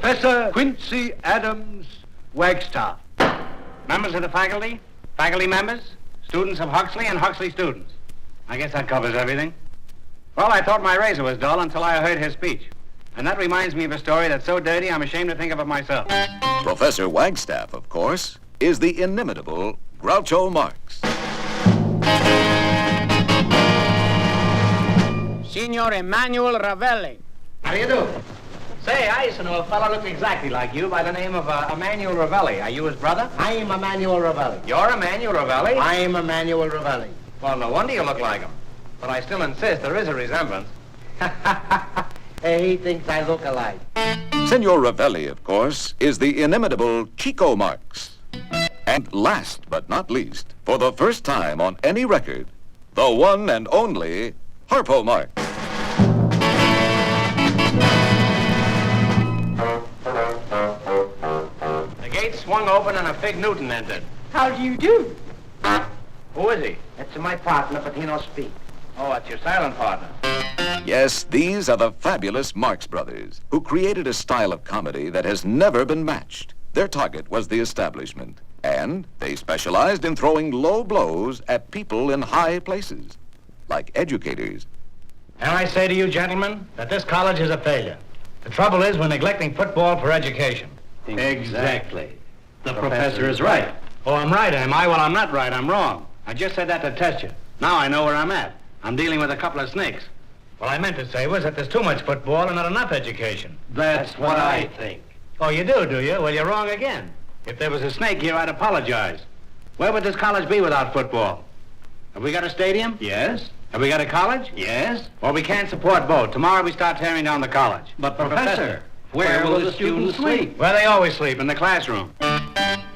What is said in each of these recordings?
Professor Quincy Adams Wagstaff. Members of the faculty, faculty members, students of Huxley and Huxley students. I guess that covers everything. Well, I thought my razor was dull until I heard his speech. And that reminds me of a story that's so dirty I'm ashamed to think of it myself. Professor Wagstaff, of course, is the inimitable Groucho Marx. Signor Emanuel Ravelli. How do you do? Say, I used to know a fellow looked exactly like you by the name of Emanuel Ravelli. Are you his brother? I am Emanuel Ravelli. You're Emanuel Ravelli? I am Emanuel Ravelli. Well, no wonder you look like him. But I still insist there is a resemblance. He thinks I look alike. Senor Ravelli, of course, is the inimitable Chico Marx. And last but not least, for the first time on any record, the one and only Harpo Marx. The gate swung open and a Fig Newton entered. How do you do? Who is he? It's my partner, but he don't speak. Oh, it's your silent partner. Yes, these are the fabulous Marx Brothers, who created a style of comedy that has never been matched. Their target was the establishment, and they specialized in throwing low blows at people in high places, like educators. And I say to you, gentlemen, that this college is a failure. The trouble is we're neglecting football for education. Exactly. The professor is right. Oh, I'm right, am I? Well, I'm not right. I'm wrong. I just said that to test you. Now I know where I'm at. I'm dealing with a couple of snakes. What I meant to say was that there's too much football and not enough education. That's what I think. Oh, you do you? Well, you're wrong again. If there was a snake here, I'd apologize. Where would this college be without football? Have we got a stadium? Yes? Have we got a college? Yes? Well, we can't support both. Tomorrow we start tearing down the college. But Professor, where will the students sleep? Where they always sleep, in the classroom.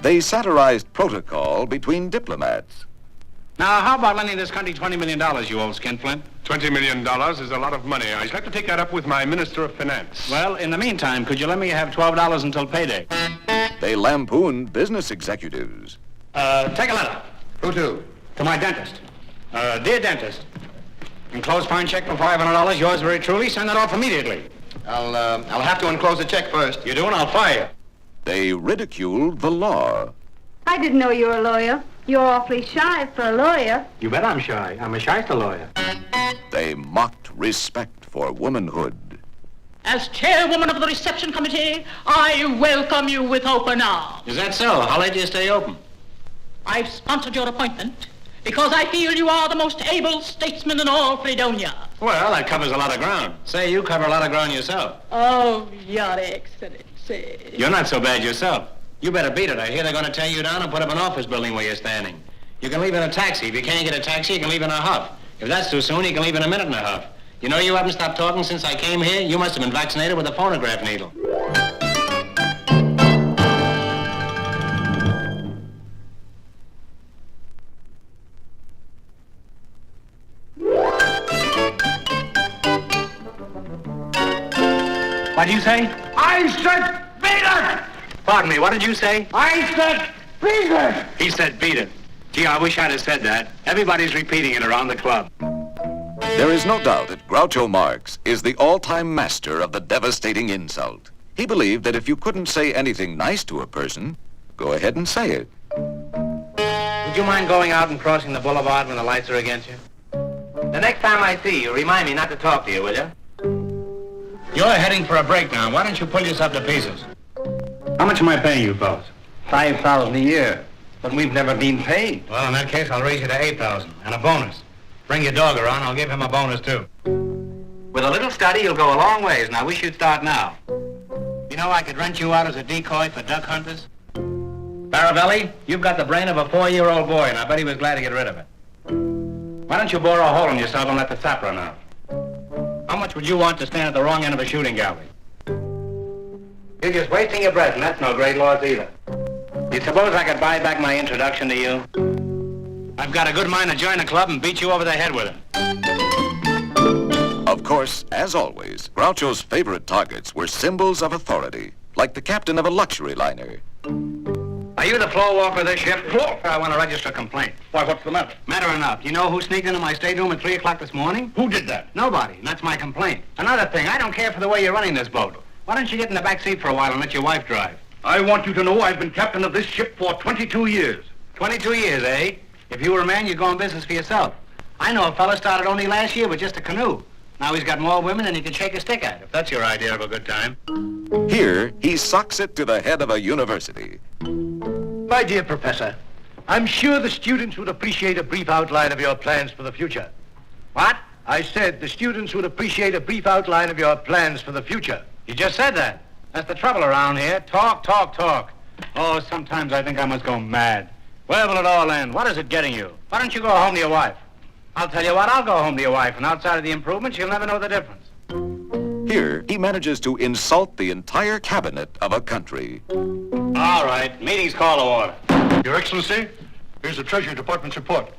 They satirized protocol between diplomats. Now, how about lending this country $20 million, you old skinflint? $20 million is a lot of money. I'd like to take that up with my Minister of Finance. Well, in the meantime, could you let me have $12 until payday? They lampooned business executives. Take a letter. Who to? To my dentist. Dear dentist, enclosed fine check for $500, yours very truly. Send that off immediately. I'll have to enclose the check first. You do, and I'll fire you. They ridiculed the law. I didn't know you were a lawyer. You're awfully shy for a lawyer. You bet I'm shy. I'm a shyster lawyer. They mocked respect for womanhood. As chairwoman of the reception committee, I welcome you with open arms. Is that so? How late do you stay open? I've sponsored your appointment because I feel you are the most able statesman in all Fredonia. Well, that covers a lot of ground. Say, you cover a lot of ground yourself. Oh, Your Excellency. You're not so bad yourself. You better beat it. I hear they're going to tear you down and put up an office building where you're standing. You can leave in a taxi. If you can't get a taxi, you can leave in a huff. If that's too soon, you can leave in a minute and a huff. You know, you haven't stopped talking since I came here. You must have been vaccinated with a phonograph needle. What'd you say? I said beat it! Pardon me, what did you say? I said beat it! He said beat it. Gee, I wish I'd have said that. Everybody's repeating it around the club. There is no doubt that Groucho Marx is the all-time master of the devastating insult. He believed that if you couldn't say anything nice to a person, go ahead and say it. Would you mind going out and crossing the boulevard when the lights are against you? The next time I see you, remind me not to talk to you, will you? You're heading for a breakdown. Why don't you pull yourself to pieces? How much am I paying you, fellas? $5,000 a year. But we've never been paid. Well, in that case, I'll raise you to $8,000 and a bonus. Bring your dog around, I'll give him a bonus, too. With a little study, you'll go a long ways, and I wish you'd start now. You know, I could rent you out as a decoy for duck hunters. Baravelli, you've got the brain of a 4-year-old boy, and I bet he was glad to get rid of it. Why don't you bore a hole in yourself and let the sap run out? How much would you want to stand at the wrong end of a shooting gallery? You're just wasting your breath, and that's no great loss either. You suppose I could buy back my introduction to you? I've got a good mind to join the club and beat you over the head with it. Of course, as always, Groucho's favorite targets were symbols of authority, like the captain of a luxury liner. Are you the floor walker of this ship? I want to register a complaint. Why, what's the matter? Matter enough. You know who sneaked into my stateroom at 3 o'clock this morning? Who did that? Nobody. And that's my complaint. Another thing, I don't care for the way you're running this boat. Why don't you get in the back seat for a while and let your wife drive? I want you to know I've been captain of this ship for 22 years. 22 years, eh? If you were a man, you'd go in business for yourself. I know a fella started only last year with just a canoe. Now he's got more women than he can shake a stick at, if that's your idea of a good time. Here, he socks it to the head of a university. My dear Professor, I'm sure the students would appreciate a brief outline of your plans for the future. What? I said the students would appreciate a brief outline of your plans for the future. You just said that. That's the trouble around here. Talk, talk, talk. Oh, sometimes I think I must go mad. Where will it all end? What is it getting you? Why don't you go home to your wife? I'll tell you what, I'll go home to your wife, and outside of the improvements, you'll never know the difference. Here, he manages to insult the entire cabinet of a country. All right, meeting's call to order. Your Excellency, here's the Treasury Department's report.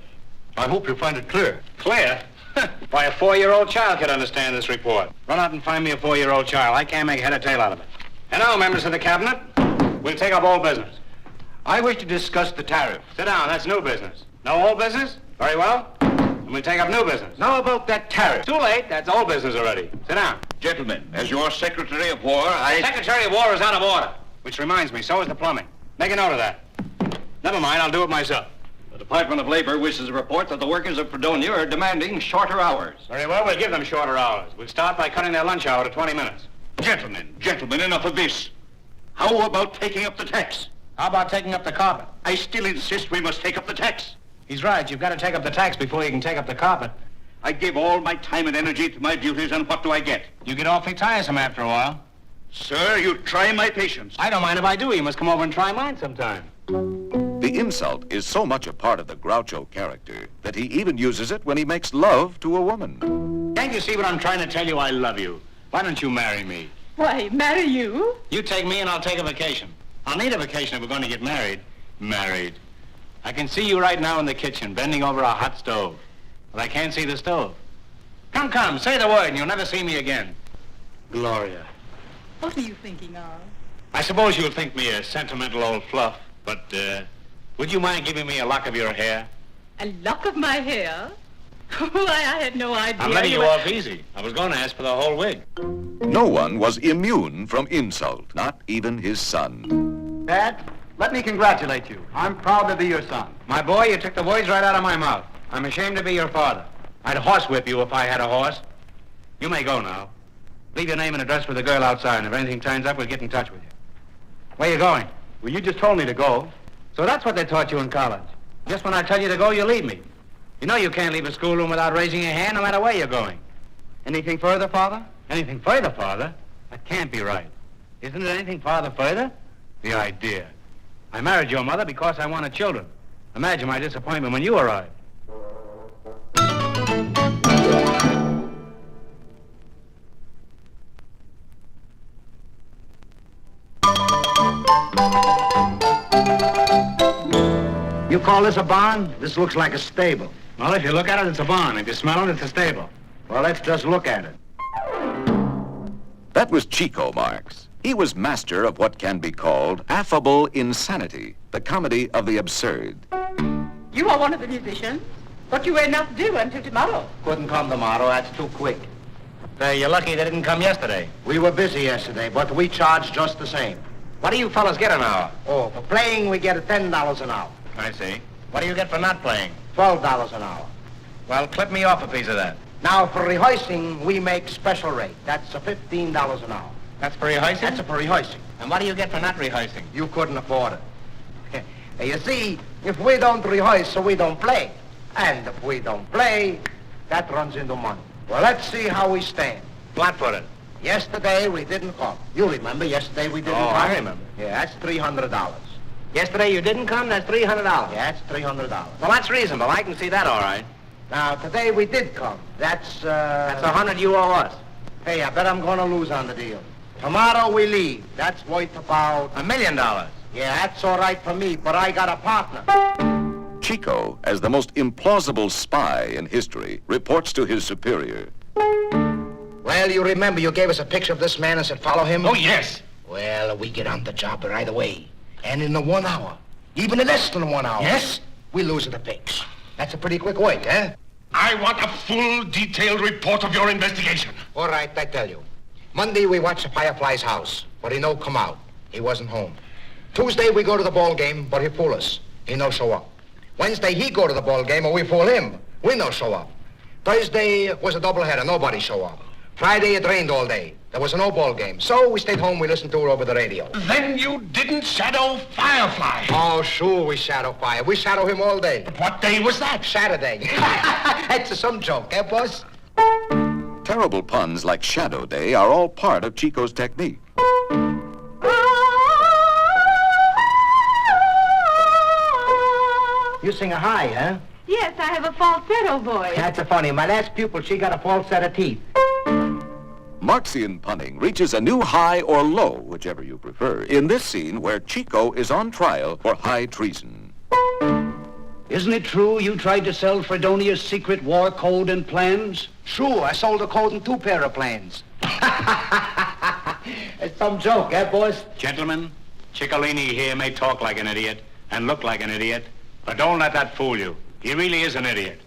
I hope you'll find it clear. Clear? Why, a 4-year-old child could understand this report. Run out and find me a 4-year-old child. I can't make head or tail out of it. Hello, members of the cabinet. We'll take up old business. I wish to discuss the tariff. Sit down, that's new business. No old business? Very well. And we'll take up new business. Now about that tariff. Too late, that's old business already. Sit down. Gentlemen, as your Secretary of War, Secretary of War is out of order. Which reminds me, so is the plumbing. Make a note of that. Never mind, I'll do it myself. The Department of Labor wishes to report that the workers of Fredonia are demanding shorter hours. Very well, we'll give them shorter hours. We'll start by cutting their lunch hour to 20 minutes. Gentlemen, enough of this. How about taking up the tax? How about taking up the carpet? I still insist we must take up the tax. He's right. You've got to take up the tax before you can take up the carpet. I give all my time and energy to my duties, and what do I get? You get awfully tiresome after a while. Sir, you try my patience. I don't mind if I do. You must come over and try mine sometime. The insult is so much a part of the Groucho character that he even uses it when he makes love to a woman. Can't you see what I'm trying to tell you? I love you. Why don't you marry me? Why, marry you? You take me and I'll take a vacation. I'll need a vacation if we're going to get married. Married. I can see you right now in the kitchen, bending over a hot stove. But I can't see the stove. Come, come, say the word and you'll never see me again. Gloria. What are you thinking of? I suppose you'll think me a sentimental old fluff, but, would you mind giving me a lock of your hair? A lock of my hair? Why, I had no idea. I'm letting you off easy. I was going to ask for the whole wig. No one was immune from insult, not even his son. Dad, let me congratulate you. I'm proud to be your son. My boy, you took the words right out of my mouth. I'm ashamed to be your father. I'd horsewhip you if I had a horse. You may go now. Leave your name and address with the girl outside, and if anything turns up, we'll get in touch with you. Where you going? Well, you just told me to go. So that's what they taught you in college. Just when I tell you to go, you leave me. You know you can't leave a schoolroom without raising your hand, no matter where you're going. Anything further, Father? Anything further, Father? That can't be right. Isn't it anything farther further? The idea. I married your mother because I wanted children. Imagine my disappointment when you arrived. You call this a barn? This looks like a stable. Well, if you look at it, it's a barn. If you smell it, it's a stable. Well, let's just look at it. That was Chico Marx. He was master of what can be called affable insanity, the comedy of the absurd. You are one of the musicians, but you were not due until tomorrow. Couldn't come tomorrow, that's too quick. You're lucky they didn't come yesterday. We were busy yesterday, but we charge just the same. What do you fellas get an hour? Oh, for playing, we get $10 an hour. I see. What do you get for not playing? $12 an hour. Well, clip me off a piece of that. Now, for rehearsing, we make special rate. That's $15 an hour. That's for rehearsing? That's for rehearsing. And what do you get for not rehearsing? You couldn't afford it. You see, if we don't rehearse, so we don't play. And if we don't play, that runs into money. Well, let's see how we stand. Flat-footed. Yesterday, we didn't come. You remember, yesterday we didn't come. I remember. Yeah, that's $300. Yesterday you didn't come, that's $300. Yeah, that's $300. Well, that's reasonable. I can see that all right. Now, today we did come. That's That's $100 you owe us. Hey, I bet I'm gonna lose on the deal. Tomorrow we leave. That's worth about... $1 million. Yeah, that's all right for me, but I got a partner. Chico, as the most implausible spy in history, reports to his superior. Well, you remember you gave us a picture of this man and said follow him? Oh, yes. Well, we get on the job right away. And in the 1 hour, even in less than 1 hour... Yes? We lose the fix. That's a pretty quick work, eh? I want a full, detailed report of your investigation. All right, I tell you. Monday, we watch the Firefly's house, but he no come out. He wasn't home. Tuesday, we go to the ball game, but he fool us. He no show up. Wednesday, he go to the ball game, and we fool him. We no show up. Thursday was a doubleheader. Nobody show up. Friday, it rained all day. There was no ball game. So we stayed home. We listened to her over the radio. Then you didn't shadow Firefly. Oh, sure, we shadow Fire. We shadow him all day. But what day was that? Saturday. That's some joke, eh, boss? Terrible puns like Shadow Day are all part of Chico's technique. You sing a high, huh? Yes, I have a falsetto voice. That's a funny. My last pupil, she got a false set of teeth. Marxian punning reaches a new high or low, whichever you prefer, in this scene where Chico is on trial for high treason. Isn't it true you tried to sell Fredonia's secret war code and plans? Sure, I sold the code in 2 pair of planes. It's some joke, eh, boss? Gentlemen, Ciccolini here may talk like an idiot and look like an idiot, but don't let that fool you. He really is an idiot.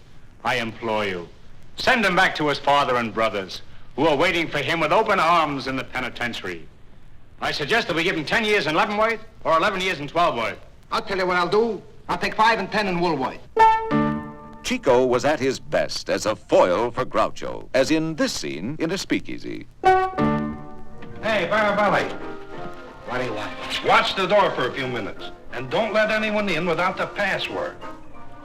I implore you, send him back to his father and brothers, who are waiting for him with open arms in the penitentiary. I suggest that we give him 10 years in Leavenworth or 11 years in Twelveworth. I'll tell you what I'll do. I'll take 5 and 10 in Woolworth. Chico was at his best as a foil for Groucho, as in this scene in a speakeasy. Hey, Baraballi, What do you want? watch the door for a few minutes. And don't let anyone in without the password.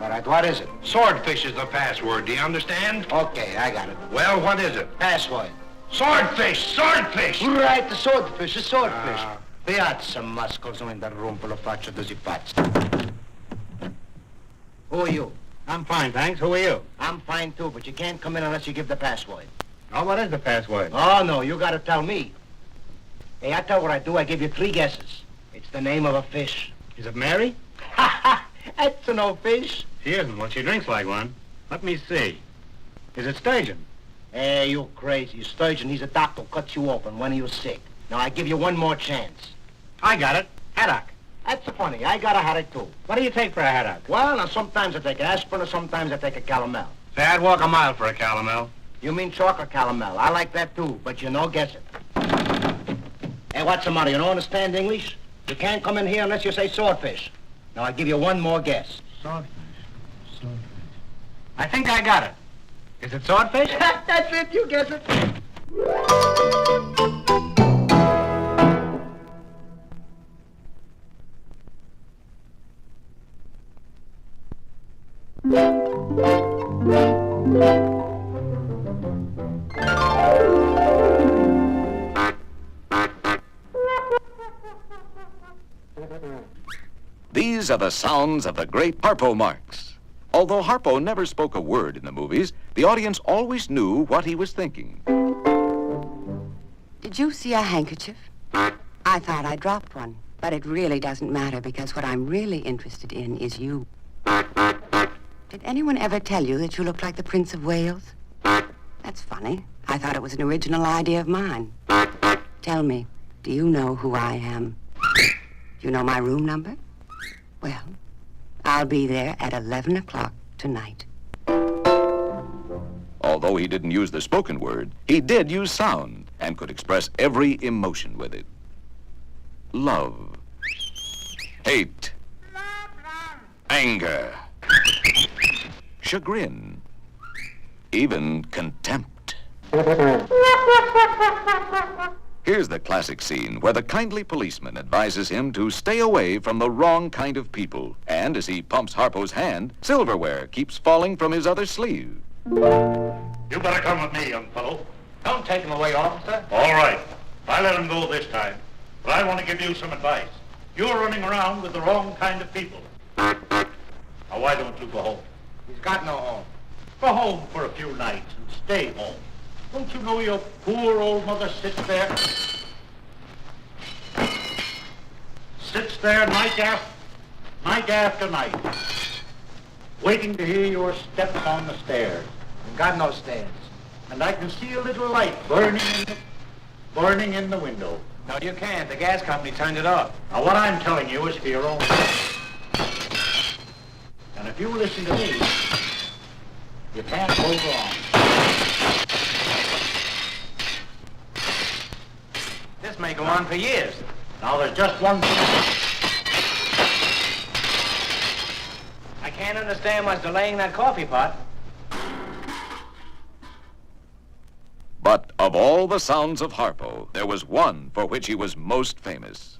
All right, what is it? Swordfish is the password, do you understand? Okay, I got it. Well, what is it? Password. Swordfish! Swordfish! Right, the swordfish, the swordfish. Piazza muscles in the room full of faccia di pazzi. Who are you? I'm fine, thanks. Who are you? I'm fine, too, but you can't come in unless you give the password. Oh, what is the password? Oh, no, you gotta tell me. Hey, I tell what I do. I give you 3 guesses. It's the name of a fish. Is it Mary? Ha ha! That's no fish. She isn't. Well, she drinks like one. Let me see. Is it sturgeon? Hey, you crazy. Sturgeon, he's a doctor who cuts you open when you're sick. Now, I give you one more chance. I got it. Haddock. That's funny. I got a headache, too. What do you take for a haddock? Well, now, sometimes I take aspirin, or sometimes I take a calomel. Say, I'd walk a mile for a calomel. You mean chocolate calomel. I like that, too, but you no guess it. Hey, what's the matter? You don't understand English? You can't come in here unless you say swordfish. Now, I'll give you one more guess. Swordfish. Swordfish. I think I got it. Is it swordfish? That's it. You guess it. These are the sounds of the great Harpo Marx. Although Harpo never spoke a word in the movies, the audience always knew what he was thinking. Did you see a handkerchief? I thought I dropped one, but it really doesn't matter because what I'm really interested in is you. Did anyone ever tell you that you look like the Prince of Wales? That's funny. I thought it was an original idea of mine. Tell me, do you know who I am? Do you know my room number? Well, I'll be there at 11 o'clock tonight. Although he didn't use the spoken word, he did use sound and could express every emotion with it. Love, hate, anger, chagrin, even contempt. Here's the classic scene where the kindly policeman advises him to stay away from the wrong kind of people. And as he pumps Harpo's hand, silverware keeps falling from his other sleeve. You better come with me, young fellow. Don't take him away, officer. All right. I let him go this time. But I want to give you some advice. You're running around with the wrong kind of people. Now, why don't you go home? He's got no home. Go home for a few nights and stay home. Don't you know your poor old mother sits there? Sits there night after night, waiting to hear your steps on the stairs. He's got no stairs. And I can see a little light burning in the window. No, you can't. The gas company turned it off. Now, what I'm telling you is for your own good. And if you listen to me, you can't go wrong. on for years. Now there's just one thing. I can't understand what's delaying that coffee pot. But of all the sounds of Harpo, there was one for which he was most famous.